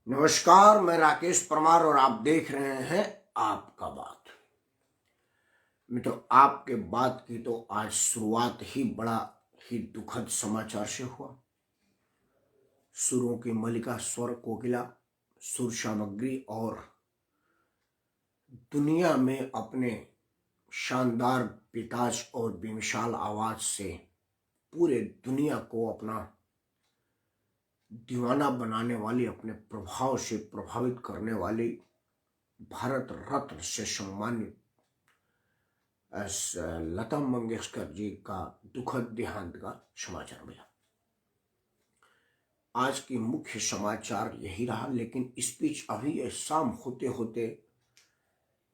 नमस्कार, मैं राकेश परमार और आप देख रहे हैं आपका बात। मित्रों, आपके बात की तो आज शुरुआत ही बड़ा ही दुखद समाचार से हुआ। सुरों की मलिका स्वर कोकिला सुर सामग्री और दुनिया में अपने शानदार पिताज और बेमिसाल आवाज से पूरे दुनिया को अपना दीवाना बनाने वाली, अपने प्रभाव से प्रभावित करने वाली, भारत रत्न से सम्मानित लता मंगेशकर जी का दुखद देहांत का समाचार मिला। आज की मुख्य समाचार यही रहा, लेकिन इस बीच अभी शाम होते होते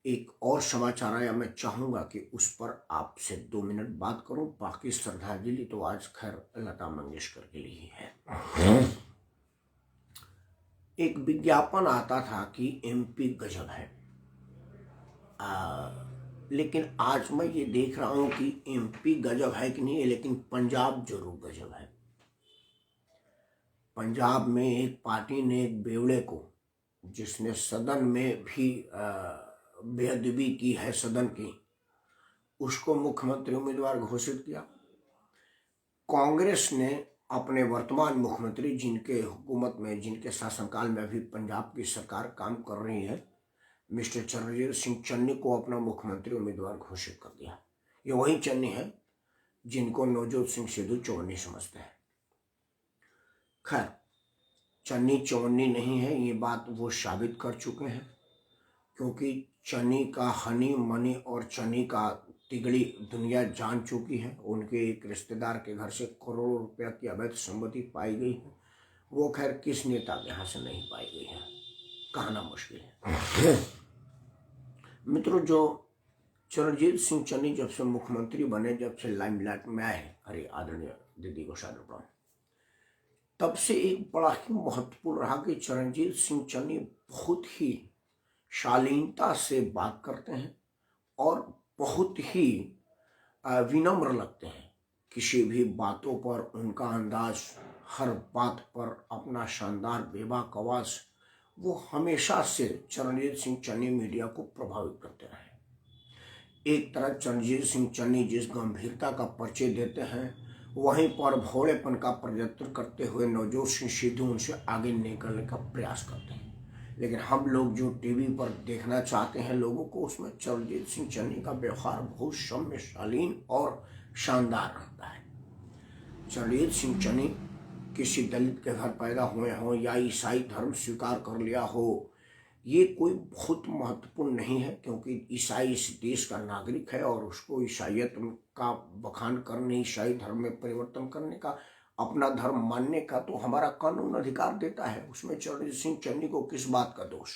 एक और समाचार आया। मैं चाहूंगा कि उस पर आपसे 2 मिनट बात करूं। बाकी श्रद्धांजलि तो आज खैर लता मंगेशकर के लिए ही है। एक विज्ञापन आता था कि एमपी गजब है, लेकिन आज मैं ये देख रहा हूं कि एमपी गजब है कि नहीं है, लेकिन पंजाब जरूर गजब है। पंजाब में एक पार्टी ने एक बेवड़े को, जिसने सदन में भी बेअदबी की है सदन की, उसको मुख्यमंत्री उम्मीदवार घोषित किया। कांग्रेस ने अपने वर्तमान मुख्यमंत्री, जिनके हुकूमत में, जिनके शासनकाल में अभी पंजाब की सरकार काम कर रही है, मिस्टर चरणजीत सिंह चन्नी को अपना मुख्यमंत्री उम्मीदवार घोषित कर दिया। ये वही चन्नी है जिनको नवजोत सिंह सिद्धू चौवन्नी समझते हैं। खैर, चन्नी चौवन्नी नहीं है, ये बात वो साबित कर चुके हैं, क्योंकि चन्नी का हनी मनी और चन्नी का तिगड़ी दुनिया जान चुकी है। उनके एक रिश्तेदार के घर से करोड़ों रुपया की अवैध संपत्ति पाई गई है। वो खैर किस नेता के यहाँ से नहीं पाई गई है, कहना मुश्किल है। मित्रों, जो चरणजीत सिंह चन्नी जब से मुख्यमंत्री बने, जब से लाइमलाइट में आए, अरे आदरणीय दीदी को शायद प्रणाम, तब से एक बड़ा ही महत्वपूर्ण रहा कि चरणजीत सिंह चन्नी बहुत ही शालीनता से बात करते हैं और बहुत ही विनम्र लगते हैं। किसी भी बातों पर उनका अंदाज, हर बात पर अपना शानदार बेबाक आवाज, वो हमेशा से चरणजीत सिंह चन्नी मीडिया को प्रभावित करते रहे। एक तरह चरणजीत सिंह चन्नी जिस गंभीरता का परिचय देते हैं, वहीं पर भोलेपन का प्रदर्शन करते हुए नवजोत सिंह सिद्धू उनसे आगे निकलने का प्रयास करते हैं। लेकिन हम लोग जो टीवी पर देखना चाहते हैं लोगों को, उसमें चरणजीत सिंह चन्नी का व्यवहार बहुत सौम्य, शालीन और शानदार रहता है। चरणजीत सिंह चन्नी किसी दलित के घर पैदा हुए हों या ईसाई धर्म स्वीकार कर लिया हो, ये कोई बहुत महत्वपूर्ण नहीं है, क्योंकि ईसाई इस देश का नागरिक है और उसको ईसाइयत का बखान करने, ईसाई धर्म में परिवर्तन करने का, अपना धर्म मानने का तो हमारा कानून अधिकार देता है। उसमें चरणजीत सिंह चन्नी को किस बात का दोष।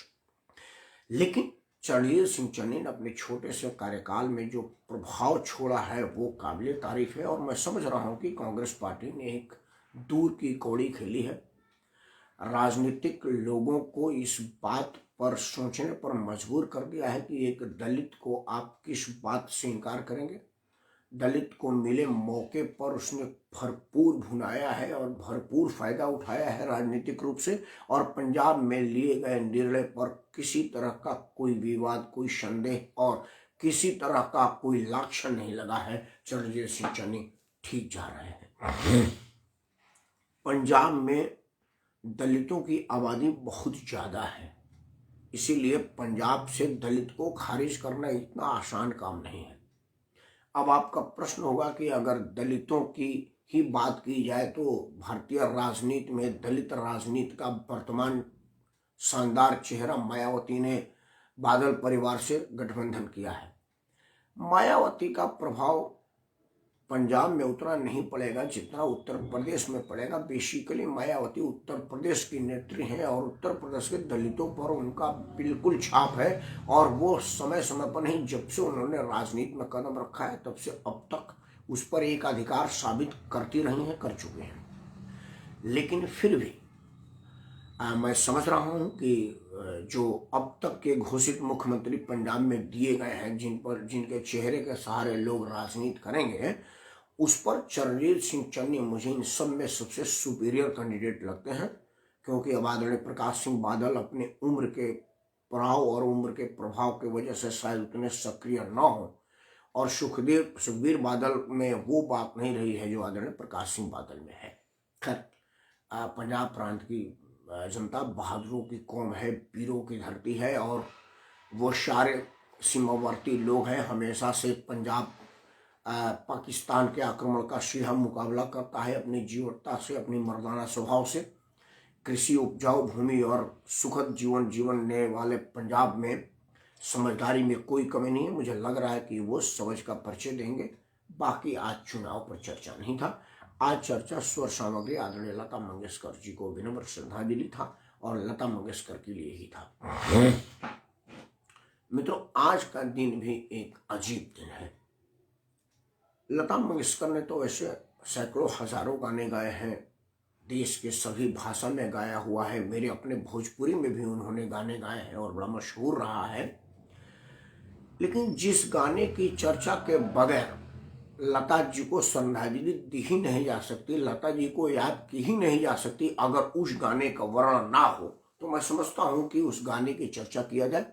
लेकिन चरणजीत सिंह चन्नी ने अपने छोटे से कार्यकाल में जो प्रभाव छोड़ा है वो काबिल तारीफ है। और मैं समझ रहा हूँ कि कांग्रेस पार्टी ने एक दूर की कौड़ी खेली है। राजनीतिक लोगों को इस बात पर सोचने पर मजबूर कर दिया है कि एक दलित को आप किस बात से इनकार करेंगे। दलित को मिले मौके पर उसने भरपूर भुनाया है और भरपूर फायदा उठाया है राजनीतिक रूप से। और पंजाब में लिए गए निर्णय पर किसी तरह का कोई विवाद, कोई संदेह और किसी तरह का कोई लक्षण नहीं लगा है। चरणजीत सिंह चन्नी ठीक जा रहे हैं। पंजाब में दलितों की आबादी बहुत ज़्यादा है, इसीलिए पंजाब से दलित को खारिज करना इतना आसान काम नहीं है। अब आपका प्रश्न होगा कि अगर दलितों की ही बात की जाए तो भारतीय राजनीति में दलित राजनीति का वर्तमान शानदार चेहरा मायावती ने बादल परिवार से गठबंधन किया है। मायावती का प्रभाव पंजाब में उतना नहीं पड़ेगा जितना उत्तर प्रदेश में पड़ेगा। बेसिकली मायावती उत्तर प्रदेश की नेत्री हैं और उत्तर प्रदेश के दलितों पर उनका बिल्कुल छाप है। और वो समय समय पर नहीं, जब से उन्होंने राजनीति में कदम रखा है तब से अब तक उस पर एक अधिकार साबित करती रही हैं, कर चुके हैं। लेकिन फिर भी मैं समझ रहा हूँ कि जो अब तक के घोषित मुख्यमंत्री पंजाब में दिए गए हैं, जिनके चेहरे के सहारे लोग राजनीति करेंगे, उस पर चरणजीत सिंह चन्नी मुझे इन सब में सबसे सुपीरियर कैंडिडेट लगते हैं। क्योंकि अब आदरणीय प्रकाश सिंह बादल अपने उम्र के पड़ाव और उम्र के प्रभाव की वजह से शायद उतने सक्रिय न हो, और सुखबीर बादल में वो बात नहीं रही है जो आदरणीय प्रकाश सिंह बादल में है। खैर, पंजाब प्रांत की जनता बहादुरों की कौम है, वीरों की धरती है, और वो सारे सीमावर्ती लोग हैं। हमेशा से पंजाब पाकिस्तान के आक्रमण का सीधा मुकाबला करता है अपनी जीवटता से, अपनी मर्दाना स्वभाव से। कृषि उपजाऊ भूमि और सुखद जीवन जीवने वाले पंजाब में समझदारी में कोई कमी नहीं है। मुझे लग रहा है कि वो समझ का परिचय देंगे। बाकी आज चुनाव पर चर्चा नहीं था, आज चर्चा स्वर सामग्री आदरणीय लता मंगेशकर जी को विनम्र श्रद्धांजलि था और लता मंगेशकर के लिए ही था। मित्रों, आज का दिन भी एक अजीब दिन है। लता मंगेशकर ने तो वैसे सैकड़ों हजारों गाने गाए हैं, देश के सभी भाषा में गाया हुआ है। मेरे अपने भोजपुरी में भी उन्होंने गाने गाए हैं और बड़ा मशहूर रहा है। लेकिन जिस गाने की चर्चा के बगैर लता जी को श्रद्धांजलि दी ही नहीं जा सकती, लता जी को याद की ही नहीं जा सकती, अगर उस गाने का वर्णन ना हो तो मैं समझता हूं कि उस गाने की चर्चा किया जाए।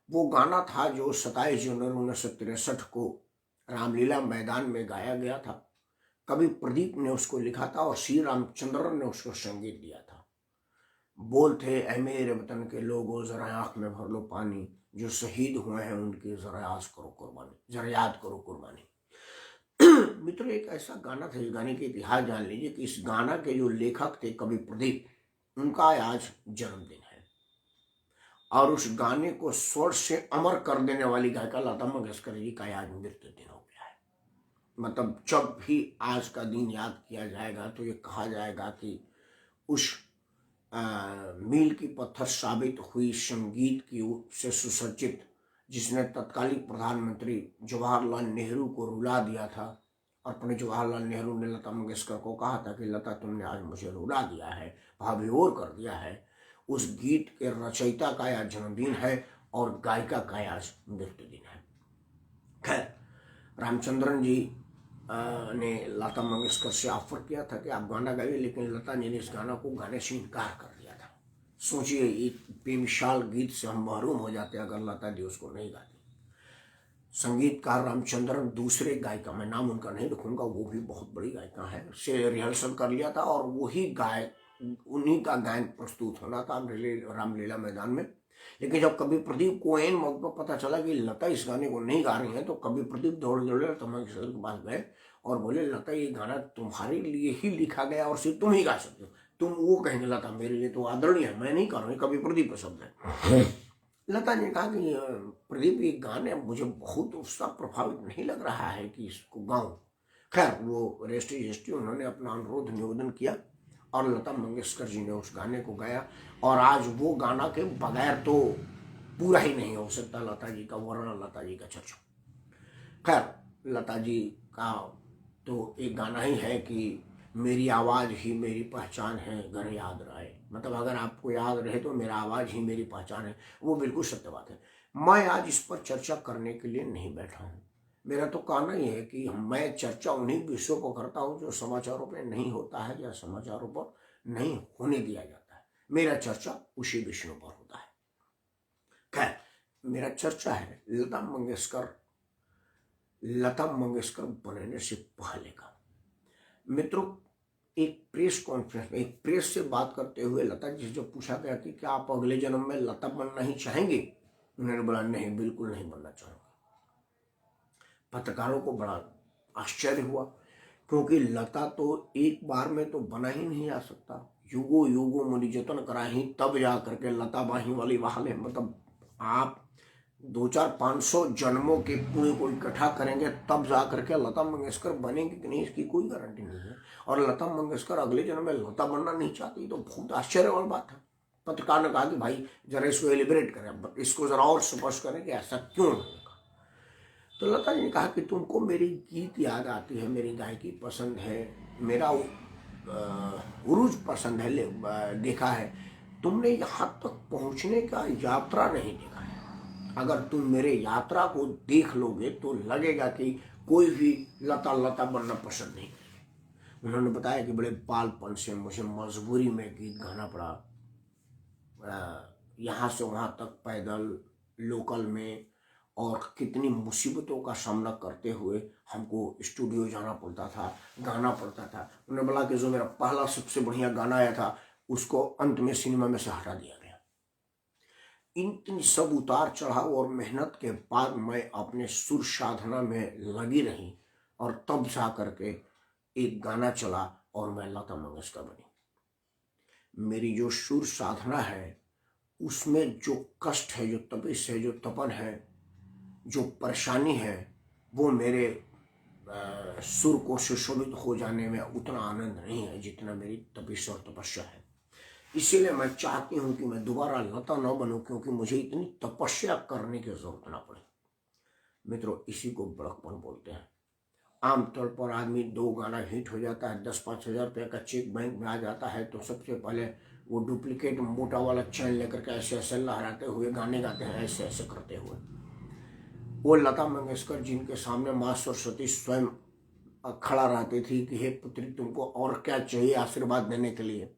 वो गाना था जो 27 जनवरी 1963 को रामलीला मैदान में गाया गया था। कवि प्रदीप ने उसको लिखा था और श्री रामचंद्रन ने उसको संगीत दिया था। बोल थे, ऐ मेरे वतन के लोगों जरा आंख में भर लो पानी, जो शहीद हुए हैं उनकी जरा याद करो कुर्बानी, जरा याद करो कुर्बानी। मित्रों, एक ऐसा गाना था, इस गाने के इतिहास जान लीजिए कि इस गाना के जो लेखक थे कवि प्रदीप, उनका आज जन्मदिन है, और उस गाने को स्वर से अमर कर देने वाली गायिका लता मंगेशकर जी का आज मृत्यु दिन हो गया है। मतलब जब भी आज का दिन याद किया जाएगा तो ये कहा जाएगा कि उस मील की पत्थर साबित हुई संगीत की से सुसज्जित, जिसने तत्कालीन प्रधानमंत्री जवाहरलाल नेहरू को रुला दिया था, और अपने जवाहरलाल नेहरू ने लता मंगेशकर को कहा था कि लता, तुमने आज मुझे रुला दिया है, भावविभोर कर दिया है। उस गीत के रचयिता का आज जन्मदिन है और गायिका का आज मृत्यु दिन है। खैर, रामचंद्रन जी ने लता मंगेशकर से ऑफर किया था कि आप गाना गाइए, लेकिन लता जी ने इस गाना को गाने से इनकार कर दिया था। सोचिए, एक बेमिसाल गीत से हम महरूम हो जाते अगर लता जी उसको नहीं गाती। संगीतकार रामचंद्रन, दूसरे गायिका, मैं नाम उनका नहीं लिखूंगा, वो भी बहुत बड़ी गायिका है, से रिहर्सल कर लिया था और वही उन्हीं का गायन प्रस्तुत होना था रामलीला मैदान में। लेकिन जब कवि प्रदीप को एन मौके पर पता चला कि लता इस गाने को नहीं गा रही है, तो कवि प्रदीप दौड़ लता मंगेशकर के पास गए और बोले, लता, ये गाना तुम्हारे लिए ही लिखा गया और सिर्फ तुम ही गा सकते हो। तुम वो कहेंगे, लता मेरे लिए तो आदरणीय है, मैं नहीं कर रहा हूँ, कवि प्रदीप का शब्द है। लता ने कहा कि प्रदीप, ये गाने मुझे बहुत उसका प्रभावित नहीं लग रहा है कि इसको गाऊं। खैर, वो रेस्टी उन्होंने अपना अनुरोध निवेदन किया और लता मंगेशकर जी ने उस गाने को गाया, और आज वो गाना के बगैर तो पूरा ही नहीं हो सकता लता जी का वर्णन, लता जी का चर्चा। खैर, लता जी का तो एक गाना ही है कि मेरी आवाज़ ही मेरी पहचान है, अगर याद रहे, मतलब अगर आपको याद रहे तो मेरा आवाज़ ही मेरी पहचान है। वो बिल्कुल सत्य बात है। मैं आज इस पर चर्चा करने के लिए नहीं बैठा हूँ। मेरा तो कहना ही है कि मैं चर्चा उन्हीं विषयों को करता हूँ जो समाचारों पर नहीं होता है या समाचारों पर नहीं होने दिया जाता है। मेरा चर्चा उसी विषयों पर होता है। खैर, मेरा चर्चा है लता मंगेशकर बनने से पहले का। मित्रों, एक प्रेस कॉन्फ्रेंस में एक प्रेस से बात करते हुए लता जी से जब पूछा गया कि क्या आप अगले जन्म में लता बनना ही चाहेंगे, उन्होंने बोला, नहीं, बिल्कुल नहीं बनना चाहूँगा। पत्रकारों को बड़ा आश्चर्य हुआ, क्योंकि लता तो एक बार में तो बना ही नहीं जा सकता। युगो युगो मुनि जतन कराही, तब जा करके लता बाही वाली बहाले, मतलब आप 200-500 जन्मों के पुण्य को इकट्ठा करेंगे तब जा करके लता मंगेशकर बनेंगे कि नहीं, इसकी कोई गारंटी नहीं है। और लता मंगेशकर अगले जन्म में लता बनना नहीं चाहती, तो बहुत आश्चर्य वाली बात है। पत्रकार ने कहा कि भाई जरा इसको एलिब्रेट करें, इसको जरा और स्पष्ट करें कि ऐसा क्यों नहीं। तो लता जी ने कहा कि तुमको मेरी गीत याद आती है, मेरी गायकी पसंद है, मेरा उरूज पसंद है, देखा है, तुमने यहाँ तक पहुँचने का यात्रा नहीं देखा है। अगर तुम मेरे यात्रा को देख लोगे तो लगेगा कि कोई भी लता बनना पसंद नहीं। उन्होंने बताया कि बड़े बालपन से मुझे मजबूरी में गीत गाना पड़ा, यहाँ से वहाँ तक पैदल, लोकल में, और कितनी मुसीबतों का सामना करते हुए हमको स्टूडियो जाना पड़ता था, गाना पड़ता था। उन्होंने बोला कि जो मेरा पहला सबसे बढ़िया गाना आया था उसको अंत में सिनेमा में से हटा दिया गया। इन सब उतार चढ़ाव और मेहनत के बाद मैं अपने सुर साधना में लगी रही और तब जा करके एक गाना चला और मैं लता मंगेशकर बनी। मेरी जो सुर साधना है उसमें जो कष्ट है, जो तपिश है, जो तपन है, जो परेशानी है, वो मेरे सुर को सुशोभित हो जाने में उतना आनंद नहीं है जितना मेरी तपिश और तपस्या है। इसीलिए मैं चाहती हूं कि मैं दोबारा लता न बनूं, क्योंकि मुझे इतनी तपस्या करने की जरूरत ना पड़े। मित्रों, इसी को बड़कपन बोलते हैं। आमतौर पर आदमी 2 गाना हिट हो जाता है, 10-5 हजार रुपये का चेक बैंक में आ जाता है, तो सबसे पहले वो डुप्लीकेट मोटा वाला चैन लेकर के ऐसे ऐसे लहराते हुए गाने गाते हैं, ऐसे ऐसे करते हुए। वो लता मंगेशकर जिनके सामने माँ सरस्वती स्वयं खड़ा रहती थी कि हे पुत्री, तुमको और क्या चाहिए आशीर्वाद देने के लिए।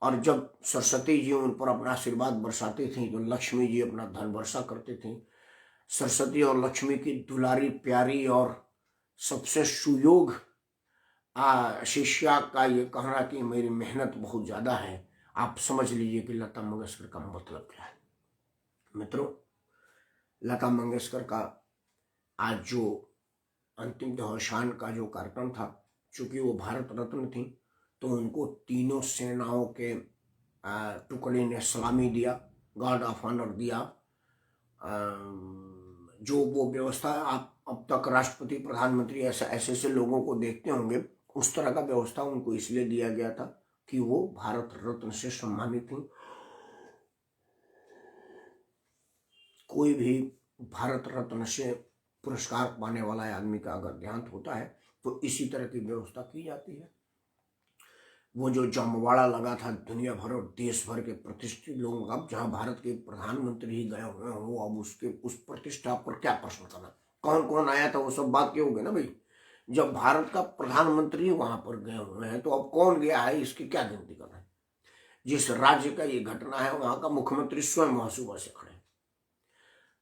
और जब सरस्वती जी उन पर अपना आशीर्वाद बरसाती थी तो लक्ष्मी जी अपना धन वर्षा करती थी। सरस्वती और लक्ष्मी की दुलारी प्यारी और सबसे सुयोग शिष्या का ये कहना कि मेरी मेहनत बहुत ज़्यादा है, आप समझ लीजिए कि लता मंगेशकर का मतलब क्या है। मित्रों, लता मंगेशकर का आज जो अंतिम देहावसान का जो कार्यक्रम था, चूँकि वो भारत रत्न थी, तो उनको तीनों सेनाओं के टुकड़े ने सलामी दिया, गार्ड ऑफ ऑनर दिया। जो वो व्यवस्था आप अब तक राष्ट्रपति, प्रधानमंत्री ऐसे ऐसे लोगों को देखते होंगे, उस तरह का व्यवस्था उनको इसलिए दिया गया था कि वो भारत रत्न से सम्मानित थी। कोई भी भारत रत्न से पुरस्कार पाने वाला आदमी का अगर देहांत होता है तो इसी तरह की व्यवस्था की जाती है। वो जो जमवाड़ा लगा था दुनिया भर और देश भर के प्रतिष्ठित लोगों का, जहां भारत के प्रधानमंत्री ही गए हुए हो, अब उस प्रतिष्ठा पर क्या प्रश्न करना, कौन कौन आया था वो सब बात के हो गए ना भाई। जब भारत का प्रधानमंत्री वहां पर गए हुए हैं तो अब कौन गया है इसकी क्या गिनती करना है। जिस राज्य का ये घटना है वहां का मुख्यमंत्री स्वयं वहां सुबह से खड़े।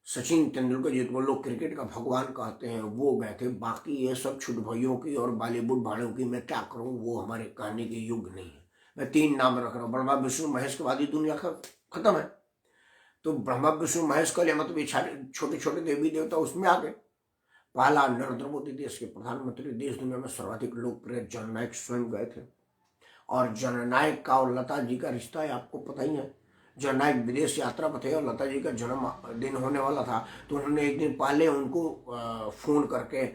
सचिन तेंदुलकर जिनको लोग क्रिकेट का भगवान कहते हैं वो गए थे। बाकी ये सब छुट भइयों की और बॉलीवुड भाड़ों की मैं क्या करूं, वो हमारे कहने के युग नहीं है। मैं 3 नाम रख रहा हूँ, ब्रह्मा विष्णु महेश के बाद ही दुनिया खत्म है। तो ब्रह्मा विष्णु महेश का मतलब ये छोटे छोटे देवी देवता उसमें आ गए। पहला नरेंद्र मोदी देश के प्रधानमंत्री, देश दुनिया में सर्वाधिक लोकप्रिय जननायक स्वयं गए थे। और जननायक का और लता जी का रिश्ता है आपको पता ही है। जननायक विदेश यात्रा पर थे और लता जी का जन्मदिन होने वाला था, तो उन्होंने एक दिन पहले उनको फ़ोन करके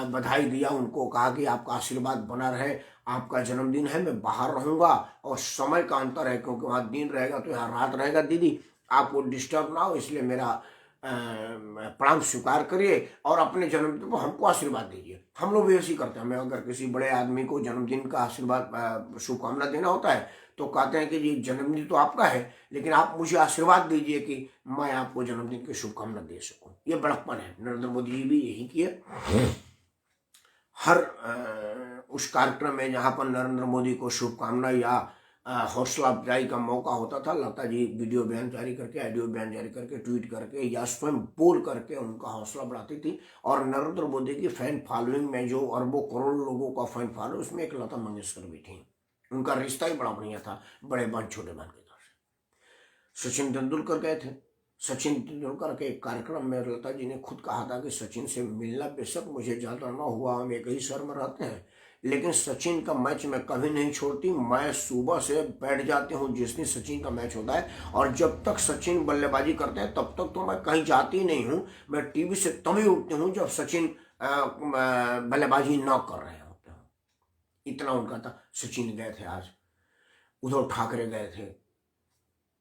बधाई दिया, उनको कहा कि आपका आशीर्वाद बना रहे, आपका जन्मदिन है, मैं बाहर रहूँगा और समय का अंतर है क्योंकि वहाँ दिन रहेगा तो यहाँ रात रहेगा, दीदी आपको डिस्टर्ब ना हो, इसलिए मेरा प्रणाम स्वीकार करिए और अपने जन्मदिन को हमको आशीर्वाद दीजिए। हम लोग भी ऐसे ही करते हैं। हमें अगर किसी बड़े आदमी को जन्मदिन का आशीर्वाद शुभकामना देना होता है तो कहते हैं कि जी जन्मदिन तो आपका है लेकिन आप मुझे आशीर्वाद दीजिए कि मैं आपको जन्मदिन की शुभकामना दे सकूं। ये बड़प्पन है। नरेंद्र मोदी जी भी यही किए। हर उस कार्यक्रम में जहाँ पर नरेंद्र मोदी को शुभकामना या हौसला अफजाई का मौका होता था, लता जी वीडियो बयान जारी करके, ऑडियो बयान जारी करके, ट्वीट करके या स्वयं बोल करके उनका हौसला बढ़ाती थी। और नरेंद्र मोदी की फैन फॉलोइंग में जो अरबों करोड़ लोगों का फैन फॉलो, उसमें एक लता मंगेशकर भी थी। उनका रिश्ता ही बड़ा बढ़िया था, बड़े बहन छोटे बहन के तरह से। सचिन तेंदुलकर गए थे। सचिन तेंदुलकर के कार्यक्रम में लता जी ने खुद कहा था कि सचिन से मिलना बेशक मुझे ज़्यादा ना हुआ, हम एक ही शहर में रहते हैं, लेकिन सचिन का मैच मैं कभी नहीं छोड़ती। मैं सुबह से बैठ जाती हूँ जिस दिन सचिन का मैच होता है, और जब तक सचिन बल्लेबाजी करते हैं तब तक तो मैं कहीं जाती नहीं हूँ। मैं टीवी से तभी उठती हूँ जब सचिन बल्लेबाजी न कर रहे होते हैं। इतना उनका था। सचिन गए थे, आज उद्धव ठाकरे गए थे,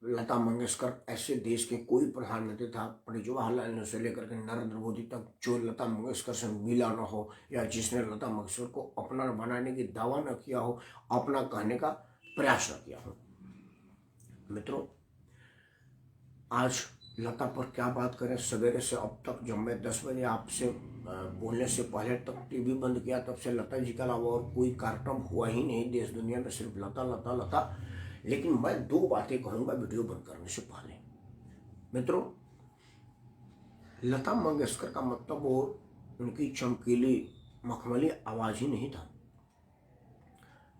लता मंगेशकर, ऐसे देश के कोई प्रधानमंत्री था पंडित जवाहरलाल नेहरू से लेकर के नरेंद्र मोदी तक जो लता मंगेशकर से मिला न हो या जिसने लता मंगेशकर को अपना बनाने की दावा न किया हो, अपना कहने का प्रयास न किया हो। मित्रों, आज लता पर क्या बात करें, सवेरे से अब तक जब मैं 10 बजे आपसे बोलने से पहले तक टीवी बंद किया तब से लता जी के अलावा और कोई कार्यक्रम हुआ ही नहीं देश दुनिया में, सिर्फ लता लता लता। लेकिन मैं दो बातें कहूँगा वीडियो बंद करने से पहले। मित्रों, लता मंगेशकर का मतलब और उनकी चमकीली मखमली आवाज़ ही नहीं था।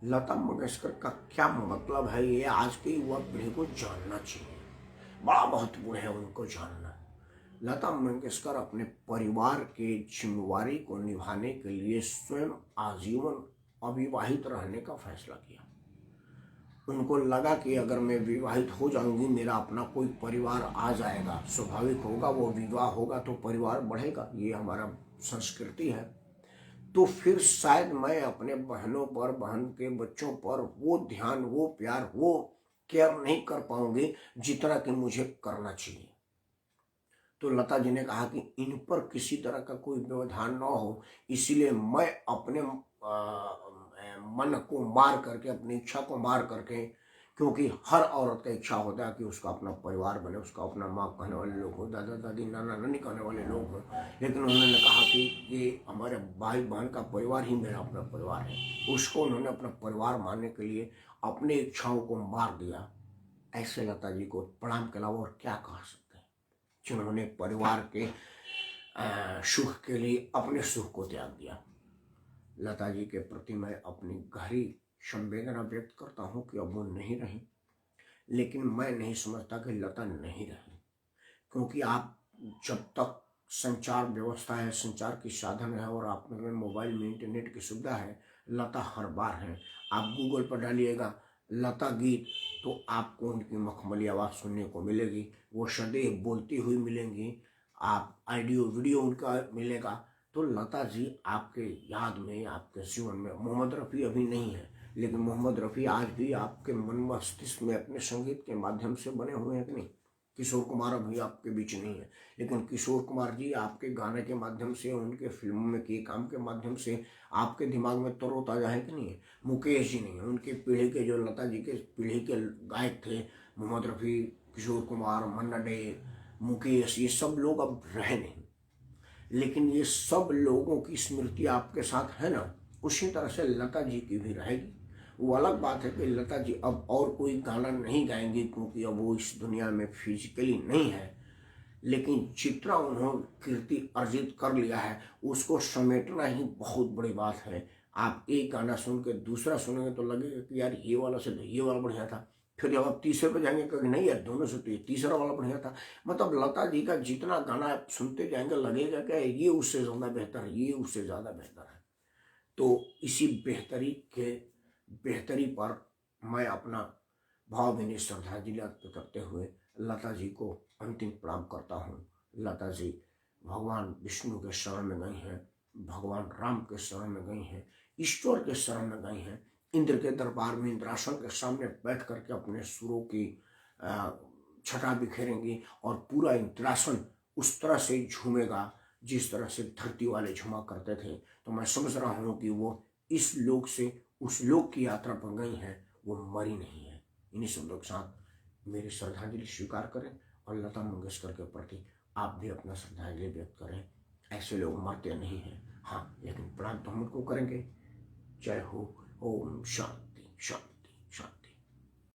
लता मंगेशकर का क्या मतलब है, ये आज की युवा पीढ़ी को जानना चाहिए। बड़ा महत्वपूर्ण है उनको जानना। लता मंगेशकर अपने परिवार के जिम्मेवारी को निभाने के लिए स्वयं आजीवन अविवाहित रहने का फैसला किया। उनको लगा कि अगर मैं विवाहित हो जाऊंगी, मेरा अपना कोई परिवार आ जाएगा, स्वाभाविक होगा, वो विवाह होगा तो परिवार बढ़ेगा, ये हमारा संस्कृति है। तो फिर शायद मैं अपने बहनों पर, बहन के बच्चों पर वो ध्यान, वो प्यार, वो केयर नहीं कर पाऊंगी जितना कि मुझे करना चाहिए। तो लता जी ने कहा कि इन पर किसी तरह का कोई व्यवधान न हो, इसीलिए मैं अपने मन को मार करके, अपनी इच्छा को मार करके, क्योंकि हर औरत का इच्छा होता है कि उसका अपना परिवार बने, उसका अपना माँ कहने वाले लोग हो, दादा दादी नाना नानी कहने वाले लोग हो। लेकिन उन्होंने कहा कि ये हमारे भाई बहन का परिवार ही मेरा अपना परिवार है। उसको उन्होंने अपना परिवार मानने के लिए अपनी इच्छाओं को मार दिया। ऐसे लता जी को प्रणाम के अलावा और क्या कह सकते हैं, जिन्होंने परिवार के सुख के लिए अपने सुख को त्याग दिया। लता जी के प्रति मैं अपनी गहरी संवेदना व्यक्त करता हूँ कि अब वो नहीं रही। लेकिन मैं नहीं समझता कि लता नहीं रही, क्योंकि आप जब तक संचार व्यवस्था है, संचार की साधन है और आप में मोबाइल में इंटरनेट की सुविधा है, लता हर बार है। आप गूगल पर डालिएगा लता गीत तो आपको उनकी मखमली आवाज़ सुनने को मिलेगी, वो सदैव बोलती हुई मिलेंगी, आप ऑडियो वीडियो उनका मिलेगा। तो लता जी आपके याद में, आपके जीवन में, मोहम्मद रफ़ी अभी नहीं है, लेकिन मोहम्मद रफ़ी आज भी आपके मन मस्तिष्क में अपने संगीत के माध्यम से बने हुए हैं कि नहीं। किशोर कुमार अभी आपके बीच नहीं है, लेकिन किशोर कुमार जी आपके गाने के माध्यम से, उनके फिल्मों में किए काम के माध्यम से आपके दिमाग में तरोताजा है कि नहीं है। मुकेश जी नहीं है, उनकी पीढ़ी के, जो लता जी के पीढ़ी के गायक थे, मोहम्मद रफ़ी, किशोर कुमार, मन्ना डे, मुकेश, ये सब लोग अब रहे नहीं। लेकिन ये सब लोगों की स्मृति आपके साथ है ना, उसी तरह से लता जी की भी रहेगी। वो अलग बात है कि लता जी अब और कोई गाना नहीं गाएंगी, क्योंकि अब वो इस दुनिया में फिजिकली नहीं है। लेकिन जितना उन्होंने कीर्ति अर्जित कर लिया है, उसको समेटना ही बहुत बड़ी बात है। आप एक गाना सुन के दूसरा सुनेंगे तो लगेगा कि यार ये वाला से तो ये वाला बढ़िया था, फिर जब आप तीसरे पे जाएंगे कभी नहीं यार दोनों से तो ये तीसरा वाला बढ़िया था। मतलब लता जी का जितना गाना आप सुनते जाएंगे लगेगा कि ये उससे ज़्यादा बेहतर है, ये उससे ज़्यादा बेहतर है। तो इसी बेहतरी पर मैं अपना भावभीनी श्रद्धांजलि अर्पित करते हुए लता जी को अंतिम प्रणाम करता हूँ। लता जी भगवान विष्णु के शरण में गई हैं, भगवान राम के शरण में गई हैं, ईश्वर के शरण में गई हैं। इंद्र के दरबार में इंद्रासन के सामने बैठ करके अपने सुरों की छटा बिखेरेंगी और पूरा इंद्रासन उस तरह से झूमेगा जिस तरह से धरती वाले झुमा करते थे। तो मैं समझ रहा हूँ कि वो इस लोक से उस लोक की यात्रा पर गई हैं, वो मरी नहीं है। इन्हीं शब्दों के साथ मेरी श्रद्धांजलि स्वीकार करें और लता मंगेशकर के प्रति आप भी अपना श्रद्धांजलि व्यक्त करें। ऐसे लोग मरते नहीं हैं, हाँ, लेकिन प्रणाम तो हम उनको करेंगे। जय हो। ओम शांति शांति।